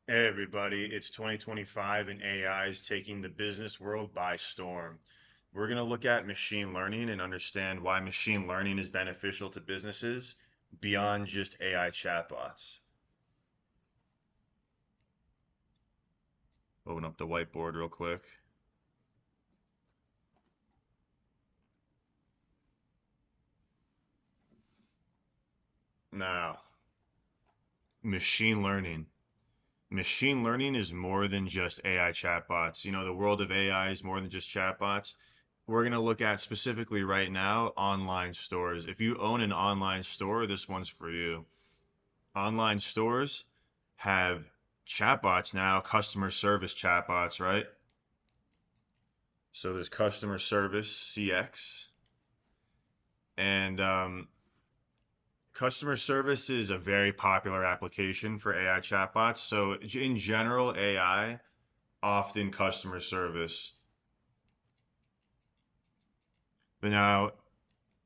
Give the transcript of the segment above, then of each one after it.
Hey everybody, it's 2025 and AI is taking the business world by storm. We're going to look at machine learning and understand why machine learning is beneficial to businesses beyond just AI chatbots. Open up the whiteboard real quick. Now, machine learning. Machine learning is more than just AI chatbots. You know, the world of AI is more than just chatbots. We're going to look at specifically right now online stores. If you own an online store, this one's for you. Online stores have chatbots now, customer service chatbots, right? So there's customer service CX, and customer service is a very popular application for AI chatbots. So in general, AI, often customer service. But now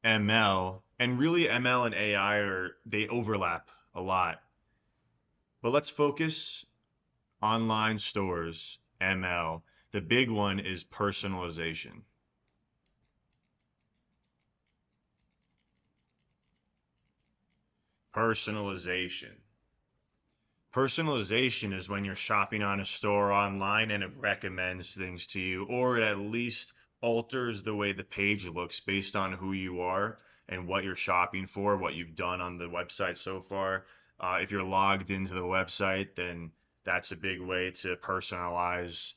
ML, and really ML and AI they overlap a lot. But let's focus online stores, ML. The big one is personalization. Personalization. Personalization is when you're shopping on a store online and it recommends things to you, or it at least alters the way the page looks based on who you are and what you're shopping for, what you've done on the website so far. If you're logged into the website, then that's a big way to personalize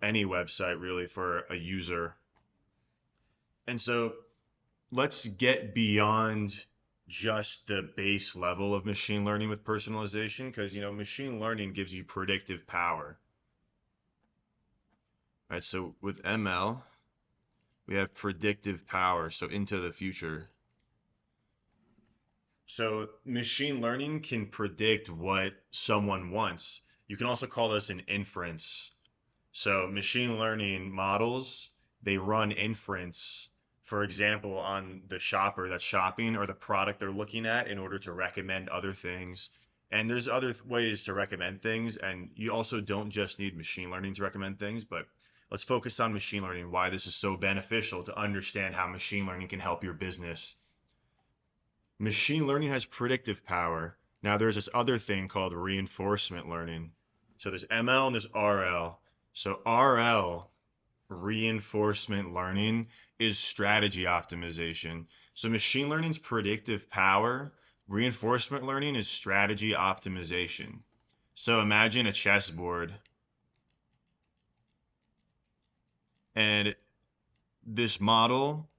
any website really for a user. And so let's get beyond just the base level of machine learning with personalization because machine learning gives you predictive power, right? So with ML we have predictive power, so into the future. So machine learning can predict what someone wants. You can also call this an inference. So machine learning models, they run inference, for example, on the shopper that's shopping or the product they're looking at in order to recommend other things. And there's other ways to recommend things, and you also don't just need machine learning to recommend things, but let's focus on machine learning, why this is so beneficial to understand how machine learning can help your business. Machine learning has predictive power. Now there's this other thing called reinforcement learning. So there's ML and there's RL. So RL, reinforcement learning, is strategy optimization. So machine learning's predictive power, reinforcement learning is strategy optimization. So imagine a chessboard, and this model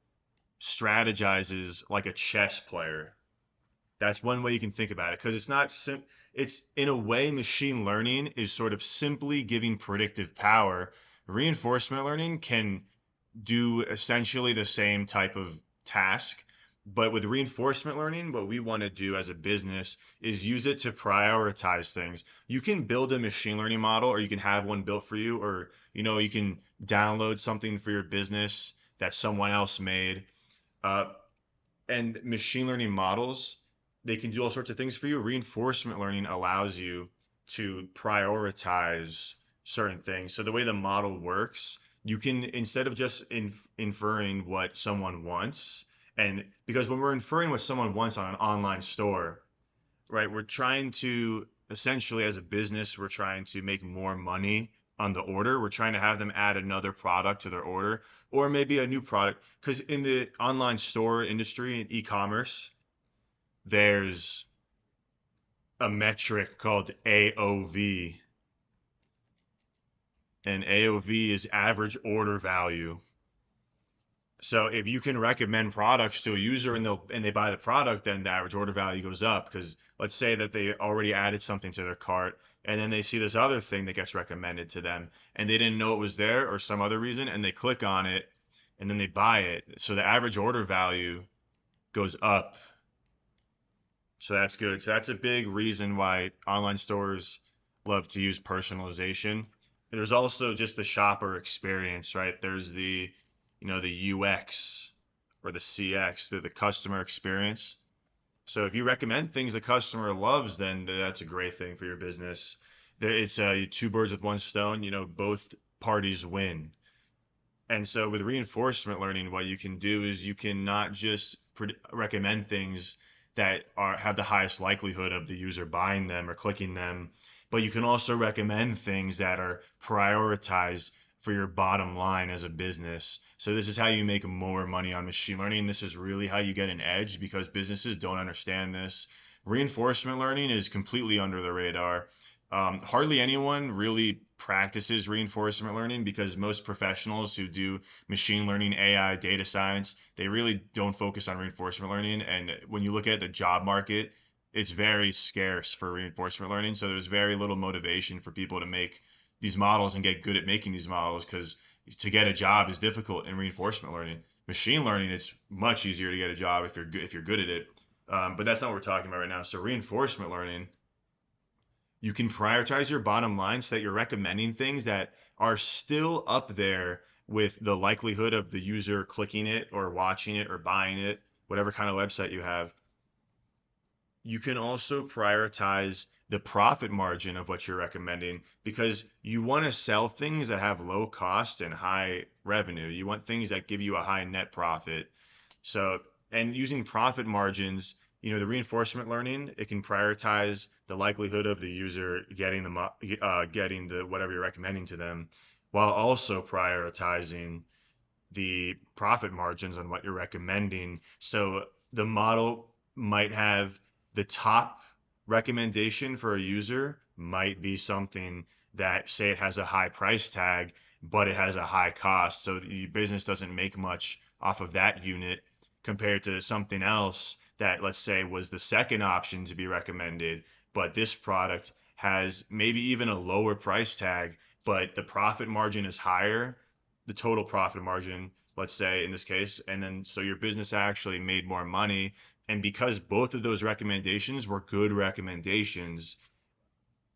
strategizes like a chess player. That's one way you can think about it because it's not it's in a way machine learning is sort of simply giving predictive power. Reinforcement learning can do essentially the same type of task, but with reinforcement learning, what we want to do as a business is use it to prioritize things. You can build a machine learning model, or you can have one built for you, or you can download something for your business that someone else made. uh, and machine learning models, they can do all sorts of things for you. Reinforcement learning allows you to prioritize certain things. So the way the model works, you can, instead of just inferring what someone wants, and because when we're inferring what someone wants on an online store, right, we're trying to essentially, as a business, we're trying to make more money on the order. We're trying to have them add another product to their order, or maybe a new product. Because in the online store industry, in e-commerce, there's a metric called AOV, and AOV is average order value. So if you can recommend products to a user and they buy the product, then the average order value goes up. Because let's say that they already added something to their cart, and then they see this other thing that gets recommended to them, and they didn't know it was there or some other reason, and they click on it, and then they buy it. So the average order value goes up. So that's good. So that's a big reason why online stores love to use personalization. There's also just the shopper experience, right? There's the UX or the CX, the customer experience. So if you recommend things the customer loves, then that's a great thing for your business. It's two birds with one stone. Both parties win. And so with reinforcement learning, what you can do is you can not just recommend things that have the highest likelihood of the user buying them or clicking them, but you can also recommend things that are prioritized for your bottom line as a business. So this is how you make more money on machine learning. This is really how you get an edge because businesses don't understand this. Reinforcement learning is completely under the radar. Hardly anyone really practices reinforcement learning because most professionals who do machine learning, AI, data science, they really don't focus on reinforcement learning. And when you look at the job market, it's very scarce for reinforcement learning. So there's very little motivation for people to make these models and get good at making these models because to get a job is difficult in reinforcement learning. Machine learning, it's much easier to get a job if you're good at it. But that's not what we're talking about right now. So reinforcement learning, you can prioritize your bottom line so that you're recommending things that are still up there with the likelihood of the user clicking it or watching it or buying it, whatever kind of website you have. You can also prioritize the profit margin of what you're recommending because you want to sell things that have low cost and high revenue. You want things that give you a high net profit. So, and using profit margins, the reinforcement learning, it can prioritize the likelihood of the user getting the whatever you're recommending to them, while also prioritizing the profit margins on what you're recommending. So the model might have the top recommendation for a user might be something that, say, it has a high price tag, but it has a high cost. So the business doesn't make much off of that unit compared to something else that, let's say, was the second option to be recommended, but this product has maybe even a lower price tag, but the profit margin is higher, the total profit margin, let's say in this case, and then so your business actually made more money. And because both of those recommendations were good recommendations,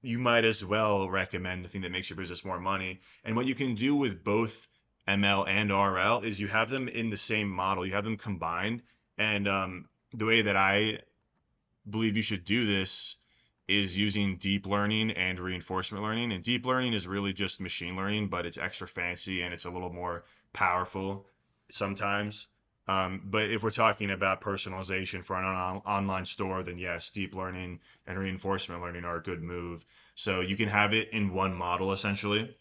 you might as well recommend the thing that makes your business more money. And what you can do with both ML and RL is you have them in the same model, you have them combined. And the way that I believe you should do this is using deep learning and reinforcement learning. And deep learning is really just machine learning, but it's extra fancy and it's a little more powerful sometimes. But if we're talking about personalization for an online store, then yes, deep learning and reinforcement learning are a good move. So you can have it in one model essentially.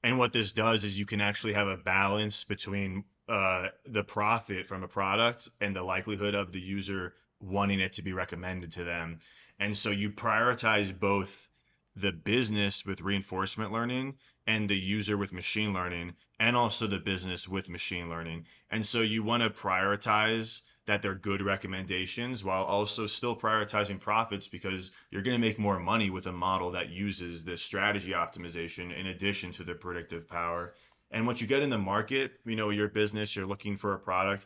And what this does is you can actually have a balance between the profit from a product and the likelihood of the user wanting it to be recommended to them. And so you prioritize both the business with reinforcement learning and the user with machine learning, and also the business with machine learning. And so you want to prioritize that they're good recommendations while also still prioritizing profits because you're going to make more money with a model that uses this strategy optimization in addition to the predictive power. And once you get in the market, your business, you're looking for a product,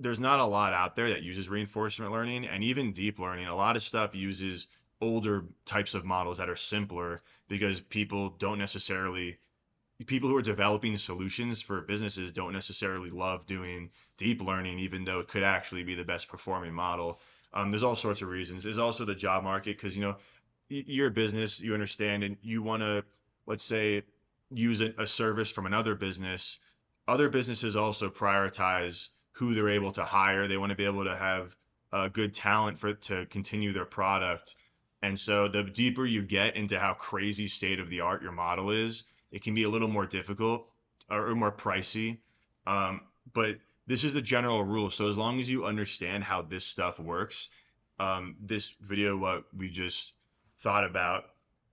there's not a lot out there that uses reinforcement learning and even deep learning. A lot of stuff uses older types of models that are simpler because people who are developing solutions for businesses don't necessarily love doing deep learning, even though it could actually be the best performing model. There's all sorts of reasons. There's also the job market because you're a business, you understand, and you want to, let's say, use a service from another business. Other businesses also prioritize who they're able to hire. They want to be able to have good talent to continue their product. And so the deeper you get into how crazy state of the art your model is, it can be a little more difficult or more pricey. But this is the general rule. So as long as you understand how this stuff works, this video, what we just thought about,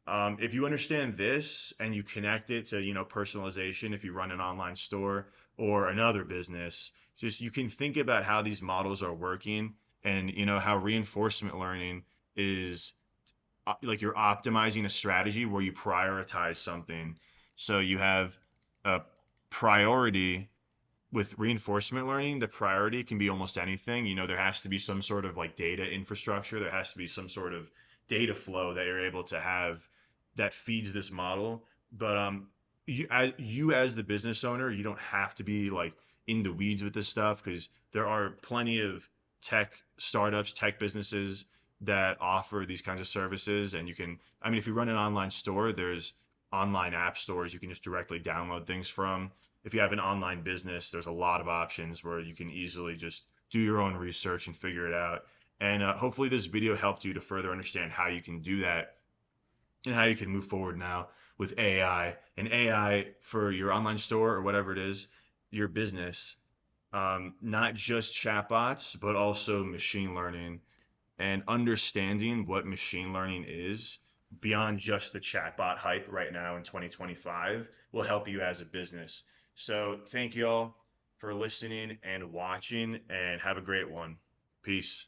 if you understand this and you connect it to, personalization, if you run an online store or another business, just you can think about how these models are working and, how reinforcement learning is like you're optimizing a strategy where you prioritize something. So you have a priority with reinforcement learning. The priority can be almost anything. There has to be some sort of like data infrastructure. There has to be some sort of data flow that you're able to have that feeds this model. But you as the business owner, you don't have to be like in the weeds with this stuff because there are plenty of tech startups, tech businesses that offer these kinds of services. And you can, I mean, if you run an online store, there's online app stores you can just directly download things from. If you have an online business, there's a lot of options where you can easily just do your own research and figure it out. And hopefully this video helped you to further understand how you can do that and how you can move forward now with AI and AI for your online store or whatever it is, your business. Not just chatbots, but also machine learning and understanding what machine learning is beyond just the chatbot hype right now in 2025 will help you as a business. So thank you all for listening and watching, and have a great one. Peace.